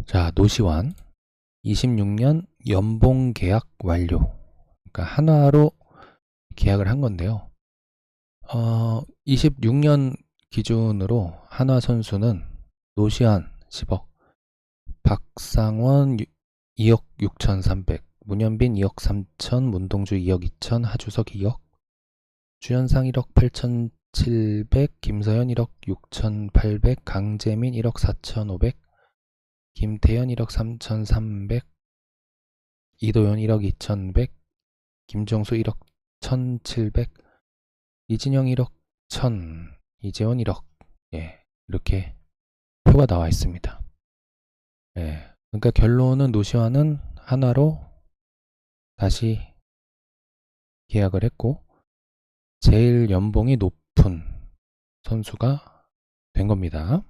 자, 노시환 26년 연봉 계약 완료. 그러니까 한화로 계약을 한 건데요. 26년 기준으로 한화 선수는 노시환 10억, 박상원 2억 6,300, 문현빈 2억 3천, 문동주 2억 2천, 하주석 2억, 주현상 1억 8,700, 김서현 1억 6,800, 강재민 1억 4,500, 김태현 1억 3,300, 이도현 1억 2,100, 김정수 1억 1,700, 이진영 1억 1,000, 이재원 1억. 이렇게 표가 나와 있습니다. 그러니까 결론은 노시환은 한화로 다시 계약을 했고 제일 연봉이 높은 선수가 된 겁니다.